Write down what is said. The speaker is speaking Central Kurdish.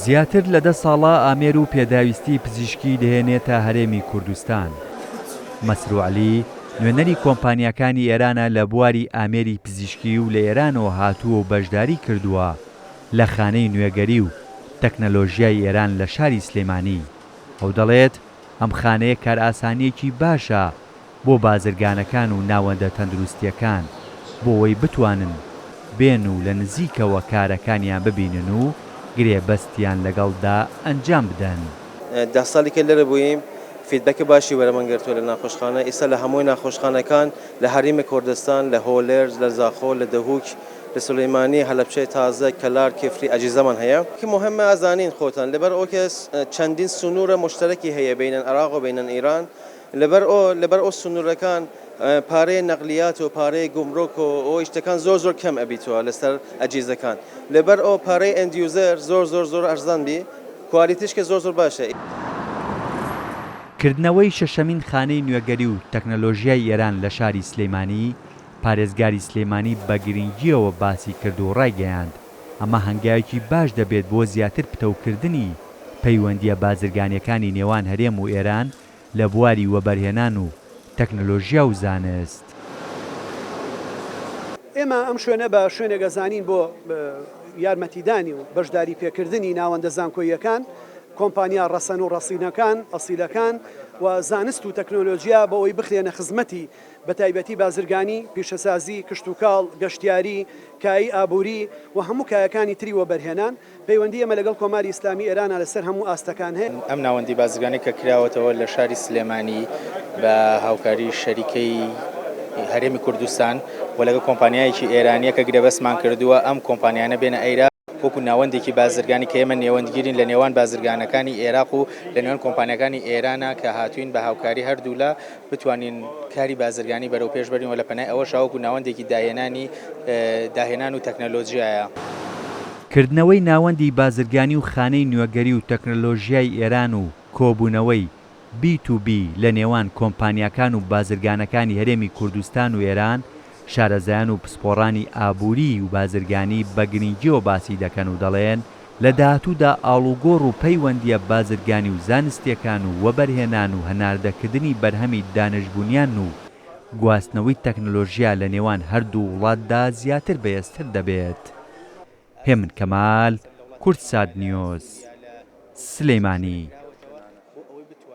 زیاتر لە 10 ساڵە ئامێر و پێداویستی پزیشکی دەهێنێتە هەرێمی کوردستان. مەسرور عەلی نوێنەری کۆمپانیاکانی ئێرانە لە بواری ئامێری پزیشکی و لە ئێرانەوە هاتووە و بەشداری کردووە لە خانەی نوێگەری و تەکنەلۆژیای ئێران لە شاری سلێمانی. ئەو دەڵێت ئەم خانەیە کار ئاسانیەکی باشە بۆ بازرگانەکان و ناوەندە تەندروستیەکان بۆ ئەوەی بتوانن بێن و لە نزیکەوە کارەکانیان ببینن و گرێبەستیان لەگەڵدا ئەنجام بدەن. 10 ساڵی کە لێرە بوویم فیدبەکی باشی وەرەمەنگرتووە لە ناخۆشخانە. ئێستا لە هەمووی ناخۆشخانەکان لە هەرێمی کوردستان لە هۆلێرز، لە زاخۆ، لە دەهوک، لە سولەیمانی، هەلەبچەی تازە، کەلار، کێفری ئەجیزەمان هەیە. کە مهمە ئازانین خۆتان لەبەر ئەو کەس چەندین سنوورە مشتەرەکی هەیە بینن عێراق و بینن ئیران. لەبەر ئەو سنوورەکان پارەی نەقلیات و پارەی گومڕۆک و ئەو شتەکان زۆر کەم ئەبیتەوە لەسەر ئەجیزەکان. لەبەر ئەو پارەی ئەندیوزەر زۆر ئەرزان بی، کوالیتیشکە زۆر باشە. کردنەوەی شەشەمین خانەی نوێگەری و تەکنەلۆژیای ئێران لە شاری سلێمانی پارێزگاری سلێمانی بە گرنگیەوە باسی کرد و ڕایگەیاند ئەمە هەنگاوێکی باش دەبێت بۆ زیاتر پتەوکردنی پەیوەندیە بازرگانیەکانی نێوان هەرێم و ئێران لە بواری وەبەرهێنان و تەکنەلۆژیا و زانست. ئێمە ئەم شوێنە بە شوێنێک گەزانین بۆ یارمەتیدانی و بەشداری پێکردنی ناوەندە زانکۆییەکان، کۆمپانیا ڕەسەن و ڕەسینەکان، ئەسیلەکان و زانست و تەکنۆلۆژیا بە ئەوی بخرێنە خزمەتی بە تایبەتی بازرگانی، پیشەسازی، کشتوکاڵ، گەشتیاری، کایی ئابووری و هەموو کایەکانی تری وەبەرهێنان. پەیوەندی ئەمە لەگەڵ کۆماری ئیسلامی ئێرانە لەسەر هەموو ئاستەکان هەیە. ئەم ناوەندی بازرگانی کە کراوەتەوە لە شاری سلێمانی بە هاوکاری شەریکەی هەرێمی کوردستان و لەگەڵ کۆمپانیایەکی ئێرانیە کە گرێبەستمان کردووە ئەم کۆمپانیانە بێنە ئەیرا وەکو ناوەندێکی بازرگانی کە ئێمە نێوەندگیرین لە نێوان بازرگانەکانی عێراق و لە نێوان کۆمپانیەکانی ئێرانە کە هاتوین بە هاوکاری هەردوو لە بتوانین کاری بازرگانی بەرەو پێش بەرین و لە پەنای ئەوە شاوەکو ناوەندێکی داهێنان و تەکنەلۆژیایە. کردنەوەی ناوەندی بازرگانی و خانەی نوێگەری و تەکنەلۆژیای ئێران و کۆبوونەوەی B2B لە نێوان کۆمپانیاکان و بازرگانەکانی هەرێمی کوردستان و ئێران شارەزایان و پسپۆڕانی ئابووری و بازرگانی بە گرنگیەوە باسی دەکەن و دەڵێن لە داهاتوودا ئاڵوگۆڕ و پەیوەندیە بازرگانی و زانستیەکان و وەبەرهێنان و هەناردەکردنی بەرهەمی دانشبوونیان و گواستنەوەی تەکنەلۆژیا لە نێوان هەردوو وڵاتدا زیاتر بەهێزتر دەبێت. هێمن کەمال، کورتسات نیۆز، سلێمانی.